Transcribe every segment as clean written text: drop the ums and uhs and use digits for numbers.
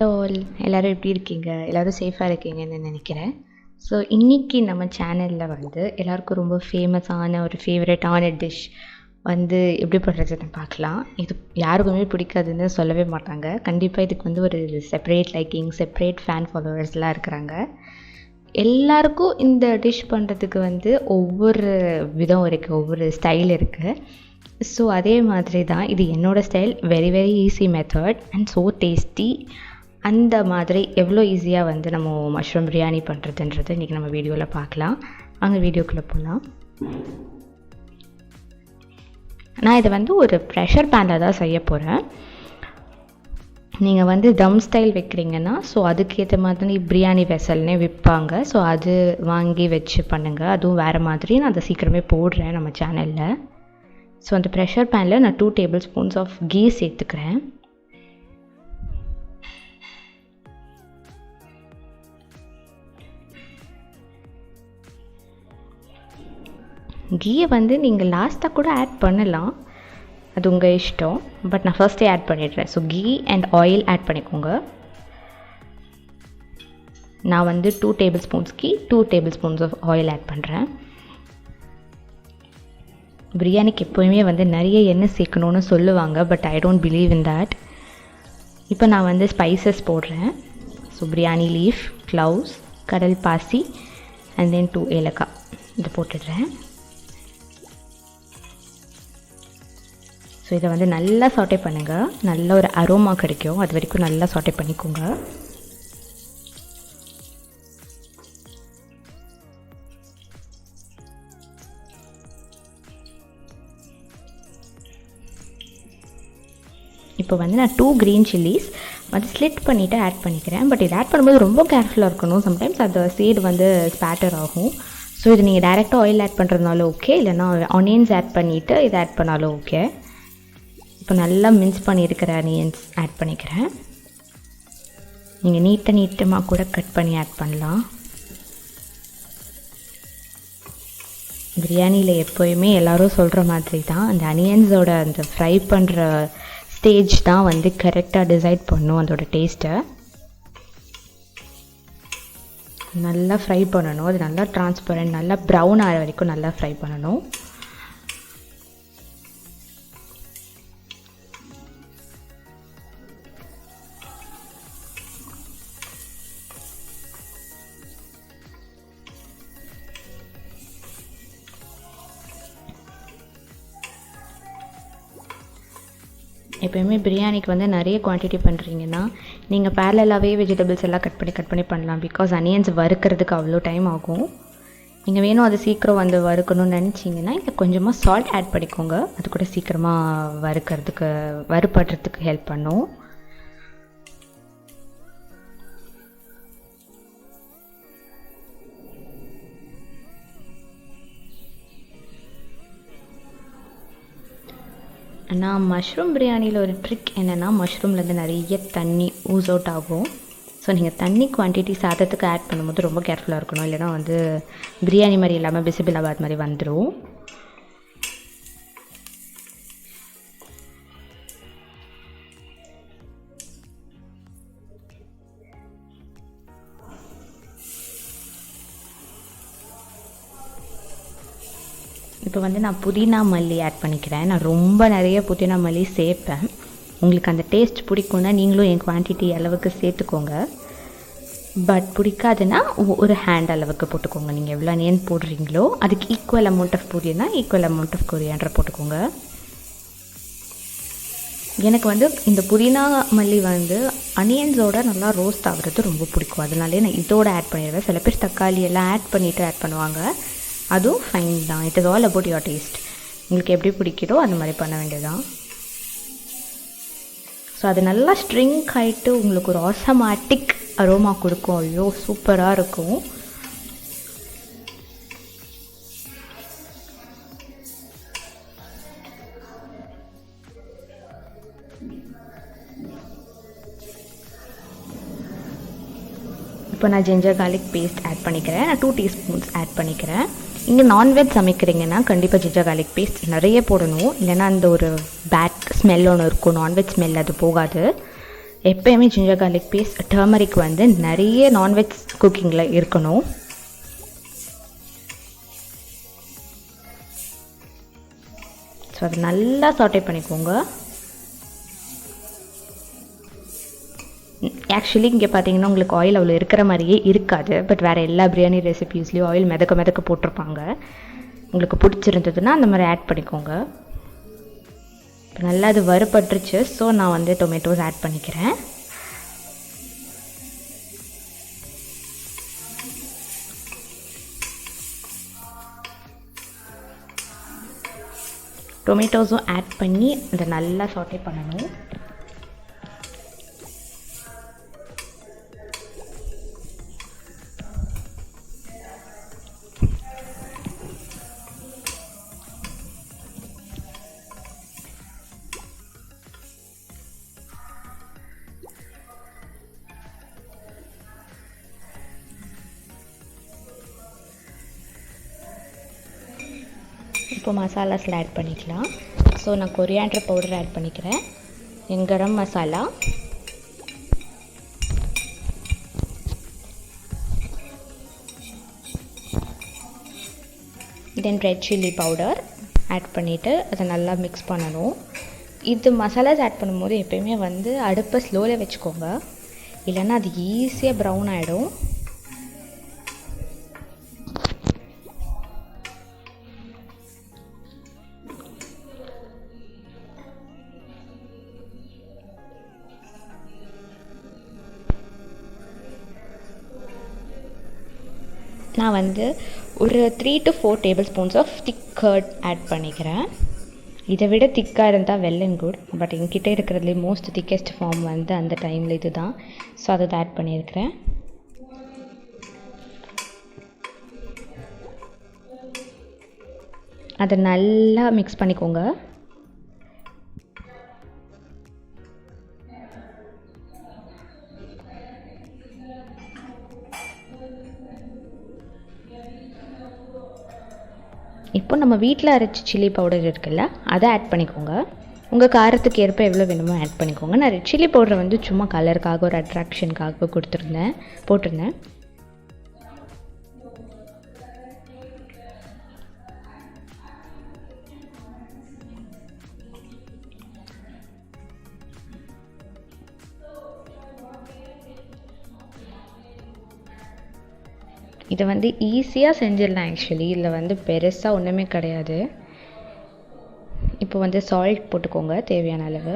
All எல்லோரும் எப்படி இருக்கீங்க? எல்லோரும் சேஃபாக இருக்கீங்கன்னு நினைக்கிறேன். ஸோ இன்றைக்கி நம்ம சேனலில் வந்து எல்லாருக்கும் ரொம்ப ஃபேமஸான ஒரு ஃபேவரட்டான டிஷ் வந்து எப்படி பண்ணுறதுன்னு பார்க்கலாம். இது யாருக்குமே பிடிக்காதுன்னு சொல்லவே மாட்டாங்க. கண்டிப்பாக இதுக்கு வந்து ஒரு செப்பரேட் லைக்கிங், செப்பரேட் ஃபேன் ஃபாலோவர்ஸ்லாம் இருக்கிறாங்க. எல்லாருக்கும் இந்த டிஷ் பண்ணுறதுக்கு வந்து ஒவ்வொரு விதம் இருக்குது, ஒவ்வொரு ஸ்டைல் இருக்குது. ஸோ அதே மாதிரி தான் இது என்னோடய style. Very very easy method and so tasty. அந்த மாதிரி எவ்வளோ ஈஸியாக வந்து நம்ம மஷ்ரூம் பிரியாணி பண்ணுறதுன்றது இன்றைக்கி நம்ம வீடியோவில் பார்க்கலாம். அங்கே வீடியோக்குள்ளே போகலாம். நான் இதை வந்து ஒரு ப்ரெஷர் பேனில் தான் செய்ய போகிறேன். நீங்கள் வந்து தம் ஸ்டைல் வைக்கிறீங்கன்னா ஸோ அதுக்கேற்ற மாதிரி பிரியாணி வெசல்னே விற்பாங்க. ஸோ அது வாங்கி வச்சு பண்ணுங்கள். அதுவும் வேறு மாதிரி. நான் அதை சீக்கிரமே போடுறேன் நம்ம சேனலில். ஸோ அந்த ப்ரெஷர் பேனில் நான் 2 tablespoons ஆஃப் கீ சேர்த்துக்கிறேன். கீயை வந்து நீங்கள் லாஸ்ட்டாக கூட ஆட் பண்ணலாம், அது உங்கள் இஷ்டம். பட் நான் ஃபர்ஸ்ட்டே ஆட் பண்ணிடுறேன். So ghee and oil add பண்ணிக்கோங்க. நான் வந்து 2 tablespoons ghee, 2 tablespoons of oil add பண்ணுறேன். பிரியாணிக்கு எப்போயுமே வந்து நிறைய எண்ணெய் சேர்க்கணுன்னு சொல்லுவாங்க, but I don't believe in that. இப்போ நான் வந்து ஸ்பைசஸ் போடுறேன். ஸோ பிரியாணி லீஃப், க்ளவுஸ், கடல் பாசி அண்ட் தென் 2 ஏலக்காய் இது போட்டுடுறேன். ஸோ இதை வந்து நல்லா சாட்டே பண்ணுங்கள். நல்ல ஒரு அரோமா கிடைக்கும். அது வரைக்கும் நல்லா சாட்டே பண்ணிக்கோங்க. இப்போ வந்து நான் 2 green chilies வந்து ஸ்லிட் பண்ணிவிட்டு ஆட் பண்ணிக்கிறேன். பட் இது ஆட் பண்ணும்போது ரொம்ப கேர்ஃபுல்லாக இருக்கணும். சம்டைம்ஸ் அந்த சீடு வந்து ஸ்பேட்டர் ஆகும். ஸோ இது நீங்கள் டைரெக்டாக ஆயில் ஆட் பண்ணுறதுனாலும் ஓகே, இல்லைனா ஆனியன்ஸ் ஆட் பண்ணிவிட்டு இதை ஆட் பண்ணாலும் ஓகே. இப்போ நல்லா மின்ஸ் பண்ணியிருக்கிற ஆனியன்ஸ் ஆட் பண்ணிக்கிறேன். நீங்கள் நீட்டமாக கூட கட் பண்ணி ஆட் பண்ணலாம். பிரியாணியில் எப்போயுமே எல்லோரும் சொல்கிற மாதிரி தான் அந்த ஆனியன்ஸோட அந்த ஃப்ரை பண்ணுற ஸ்டேஜ் தான் வந்து கரெக்டாக டிசைட் பண்ணும் அதோட டேஸ்ட்டை. நல்லா ஃப்ரை பண்ணணும். அது நல்லா டிரான்ஸ்பரண்ட், நல்லா ப்ரௌன் ஆகிற வரைக்கும் நல்லா ஃப்ரை பண்ணணும். எப்போயுமே பிரியாணிக்கு வந்து நிறைய குவான்டிட்டி பண்ணுறீங்கன்னா நீங்கள் பேரலாகவே வெஜிடபிள்ஸ் எல்லாம் கட் பண்ணி பண்ணலாம். பிகாஸ் அனியன்ஸ் வறுக்கிறதுக்கு அவ்வளோ டைம் ஆகும். நீங்கள் வேணும் அது சீக்கிரம் வந்து வறுக்கணும்னு நினச்சிங்கன்னா இங்கே கொஞ்சமாக சால்ட் ஆட் பண்ணிக்கோங்க. அது கூட சீக்கிரமாக வறுபடுறதுக்கு ஹெல்ப் பண்ணும். நான் மஷ்ரூம் பிரியாணியில் ஒரு ட்ரிக் என்னென்னா, மஷ்ரூம்லேருந்து நிறைய தண்ணி ஊஸ் அவுட் ஆகும். ஸோ நீங்கள் தண்ணி குவான்டிட்டி சாதத்துக்கு ஆட் பண்ணும்போது ரொம்ப கேர்ஃபுல்லாக இருக்கணும். இல்லைனா வந்து பிரியாணி மாதிரி இல்லாமல் பிசிபிலாபாத் மாதிரி வந்துடும். இப்போ வந்து நான் புதினா மல்லி ஆட் பண்ணிக்கிறேன். நான் ரொம்ப நிறைய புதினா மல்லி சேர்ப்பேன். உங்களுக்கு அந்த டேஸ்ட் பிடிக்கும்னா நீங்களும் என் குவான்டிட்டி அளவுக்கு சேர்த்துக்கோங்க. பட் பிடிக்காதுன்னா ஒரு ஹேண்ட் அளவுக்கு போட்டுக்கோங்க. நீங்கள் எவ்வளோ ஆனியன் போடுறீங்களோ அதுக்கு ஈக்குவல் அமௌண்ட் ஆஃப் புதினா, ஈக்குவல் அமௌண்ட் ஆஃப் கொரியாண்டர் போட்டுக்கோங்க. எனக்கு வந்து இந்த புதினா மல்லி வந்து அனியன்ஸோட நல்லா ரோஸ்ட் ஆகுறது ரொம்ப பிடிக்கும். அதனாலே நான் இதோட ஆட் பண்ணிடுவேன். சில பேர் தக்காளி எல்லாம் ஆட் பண்ணிவிட்டு ஆட் பண்ணுவாங்க. அதுவும் ஃபைன் தான். It is all about your taste. உங்களுக்கு எப்படி பிடிக்குதோ அந்த மாதிரி பண்ண வேண்டியதுதான். ஸோ அது நல்லா ஸ்ட்ரிங்க் ஆகிட்டு உங்களுக்கு ஒரு ஆசமாட்டிக் அரோமா கொடுக்கும். ஐயோ சூப்பராக இருக்கும். இப்போ நான் ஜிஞ்சர் கார்லிக் பேஸ்ட் ஆட் பண்ணிக்கிறேன். நான் 2 teaspoons ஆட் பண்ணிக்கிறேன். இங்கே நான்வெஜ் சமைக்கிறீங்கன்னா கண்டிப்பாக ஜிஞ்சர் கார்லிக் பேஸ்ட் நிறைய போடணும். இல்லைனா அந்த ஒரு பேட் ஸ்மெல் ஒன்று இருக்கும், நான்வெஜ் ஸ்மெல், அது போகாது. எப்போயுமே ஜிஞ்சர் கார்லிக் பேஸ்ட், டர்மரிக் வந்து நிறைய நான்வெஜ் குக்கிங்கில் இருக்கணும். ஸோ அதை நல்லா சாட்டே பண்ணிக்கோங்க. ஆக்சுவலி இங்கே பார்த்தீங்கன்னா உங்களுக்கு ஆயில் அவ்வளோ இருக்கிற மாதிரியே இருக்காது. பட் வேறு எல்லா பிரியாணி ரெசிபீஸ்லேயும் ஆயில் மிதக்க போட்டிருப்பாங்க. உங்களுக்கு பிடிச்சிருந்ததுன்னா அந்த மாதிரி ஆட் பண்ணிக்கோங்க. இப்போ நல்லா அது வறுபட்டுருச்சு. ஸோ நான் வந்து டொமேட்டோஸ் ஆட் பண்ணிக்கிறேன். டொமேட்டோஸும் ஆட் பண்ணி அதை நல்லா சாட்டே பண்ணணும். இப்போ மசாலாஸில் ஆட் பண்ணிக்கலாம். ஸோ நான் கொரியாண்டர் பவுடர் ஆட் பண்ணிக்கிறேன், என் garam masala, then red chilli powder add பண்ணிவிட்டு அதை நல்லா மிக்ஸ் பண்ணணும். இது மசாலாஸ் ஆட் பண்ணும்போது எப்போயுமே வந்து அடுப்பை ஸ்லோவில் வச்சுக்கோங்க, இல்லைன்னா அது ஈஸியாக ப்ரௌன் ஆகிடும். நான் வந்து ஒரு 3 to 4 tablespoons of thick curd add பண்ணிக்கிறேன். இதை விட திக்காக இருந்தால் வெல் அண்ட் குட். பட் என்கிட்ட இருக்கிறதுலே மோஸ்ட் திக்கெஸ்ட் ஃபார்ம் வந்து அந்த டைமில் இது தான். ஸோ அதை ஆட் பண்ணியிருக்கிறேன். அதை நல்லா மிக்ஸ் பண்ணிக்கோங்க. இப்போ நம்ம வீட்டில் அரைச்ச சில்லி பவுடர் இருக்குல்ல, அதை ஆட் பண்ணிக்கோங்க. உங்கள் காரத்துக்கு ஏற்ப எவ்வளோ வேணுமோ ஆட் பண்ணிக்கோங்க. நான் ரெட் சில்லி பவுடரை வந்து சும்மா கலருக்காக ஒரு அட்ராக்ஷனுக்காக போட்டிருந்தேன். இதை வந்து ஈஸியாக செஞ்சிடலாம். ஆக்சுவலி இதில் வந்து பெருசாக ஒன்றுமே கிடையாது. இப்போ வந்து சால்ட் போட்டுக்கோங்க தேவையான அளவு.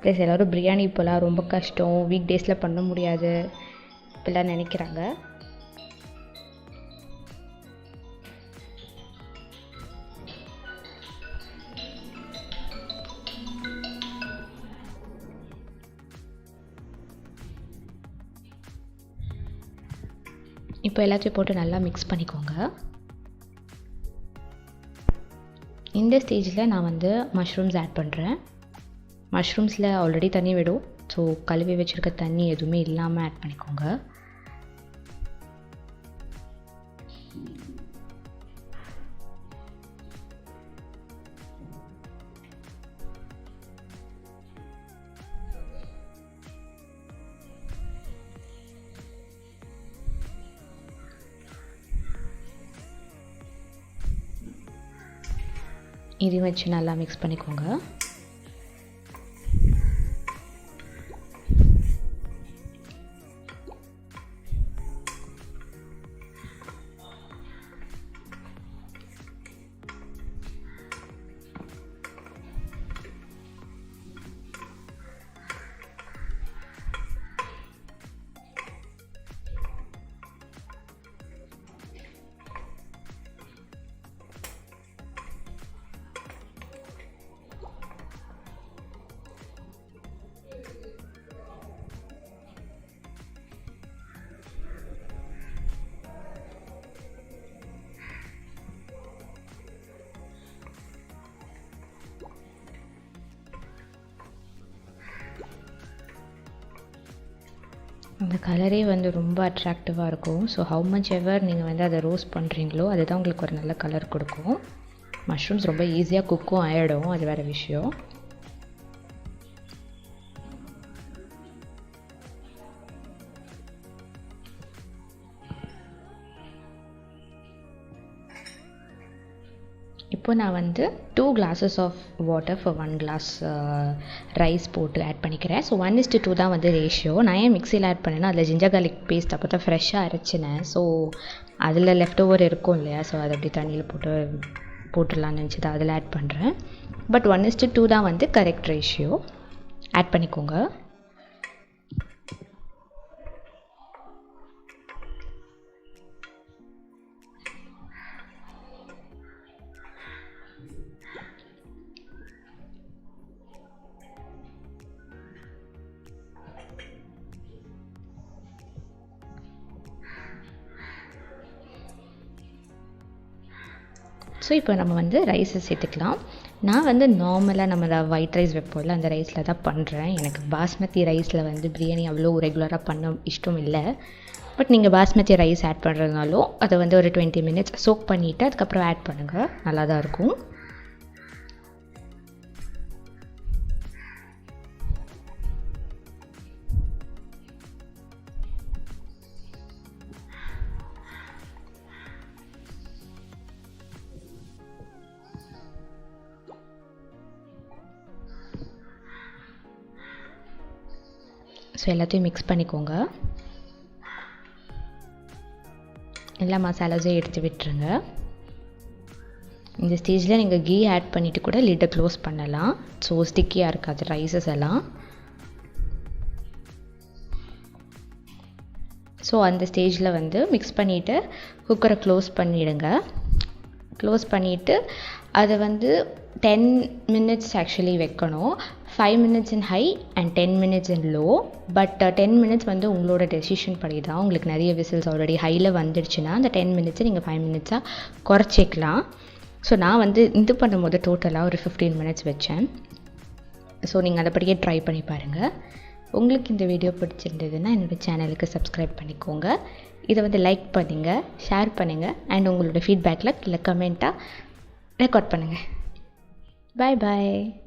ப்ளஸ் எல்லோரும் பிரியாணி இப்போலாம் ரொம்ப கஷ்டம், வீக் டேஸில் பண்ண முடியாது இப்போலாம் நினைக்கிறாங்க. இப்போ எல்லாத்தையும் போட்டு நல்லா மிக்ஸ் பண்ணிக்கோங்க. இந்த ஸ்டேஜில் நான் வந்து மஷ்ரூம்ஸ் ஆட் பண்ணுறேன். மஷ்ரூம்ஸில் ஆல்ரெடி தண்ணி விடும். ஸோ கழுவி வச்சுருக்க தண்ணி எதுவுமே இல்லாமல் ஆட் பண்ணிக்கோங்க. இதையும் வச்சு நல்லா மிக்ஸ் பண்ணிக்கோங்க. அந்த கலரே வந்து ரொம்ப அட்ராக்டிவாக இருக்கும். ஸோ ஹவு மச் எவர் நீங்கள் வந்து அதை ரோஸ்ட் பண்ணுறீங்களோ அதுதான் உங்களுக்கு ஒரு நல்ல கலர் கொடுக்கும். மஷ்ரூம்ஸ் ரொம்ப ஈஸியாக குக்கும் ஆகிடும், அது வேறு விஷயம். இப்போ நான் வந்து 2 glasses of water for 1 glass rice போட்டு ஆட் பண்ணிக்கிறேன். ஸோ 1:2 தான் வந்து ரேஷியோ. நான் ஏன் மிக்சியில் ஆட் பண்ணேன்னா அதில் ஜிஞ்சர் garlic பேஸ்ட் அப்போ தான் ஃப்ரெஷ்ஷாக அரைச்சினேன். ஸோ அதில் லெஃப்ட் ஓவர் இருக்கும் இல்லையா, ஸோ அதை அப்படி தண்ணியில் போட்டுடலான்னு நினச்சி தான் அதில் ஆட் பண்ணுறேன். பட் 1:2 தான் வந்து கரெக்ட் ரேஷியோ. ஆட் பண்ணிக்கோங்க. ஸோ இப்போ நம்ம வந்து ரைஸை சேர்த்துக்கலாம். நான் வந்து நார்மலாக நம்ம ஒயிட் ரைஸ் வைப்போம்ல, அந்த ரைஸில் தான் பண்ணுறேன். எனக்கு பாஸ்மதி ரைஸில் வந்து பிரியாணி அவ்வளோ ரெகுலராக பண்ண இஷ்டம் இல்லை. பட் நீங்கள் பாஸ்மதி ரைஸ் ஆட் பண்ணுறதுனாலும் அதை வந்து ஒரு 20 minutes சோக் பண்ணிவிட்டு அதுக்கப்புறம் ஆட் பண்ணுங்கள், நல்லா தான் இருக்கும். ஸோ எல்லாத்தையும் மிக்ஸ் பண்ணிக்கோங்க. எல்லா மசாலாஸையும் எடுத்து விட்டுருங்க. இந்த ஸ்டேஜில் நீங்கள் கீ ஆட் பண்ணிவிட்டு கூட லிட்டை க்ளோஸ் பண்ணலாம். ஸோ ஸ்டிக்கியாக இருக்காது ரைஸஸ் எல்லாம். ஸோ அந்த ஸ்டேஜில் வந்து மிக்ஸ் பண்ணிவிட்டு குக்கரை க்ளோஸ் பண்ணிவிடுங்க. க்ளோஸ் பண்ணிவிட்டு அதை வந்து 10 minutes ஆக்சுவலி வைக்கணும். 5 minutes in high and 10 minutes in low. But 10 minutes வந்து உங்களோட டெசிஷன் படி தான். உங்களுக்கு நிறைய விசில்ஸ் ஆல்ரெடி ஹையில் வந்துடுச்சுன்னா அந்த 10 minutes நீங்கள் 5 minutes குறைச்சிக்கலாம். ஸோ நான் வந்து இது பண்ணும்போது டோட்டலாக ஒரு 15 minutes வச்சேன். ஸோ நீங்கள் அதை படியே ட்ரை பண்ணி பாருங்கள். உங்களுக்கு இந்த வீடியோ பிடிச்சிருந்ததுன்னா என்னோடய சேனலுக்கு சப்ஸ்கிரைப் பண்ணிக்கோங்க. இதை வந்து லைக் பண்ணுங்கள், ஷேர் பண்ணுங்கள், அண்ட் உங்களோட ஃபீட்பேக்கில் கீழே கமெண்ட்டாக ரெக்கார்ட் பண்ணுங்கள். Bye bye.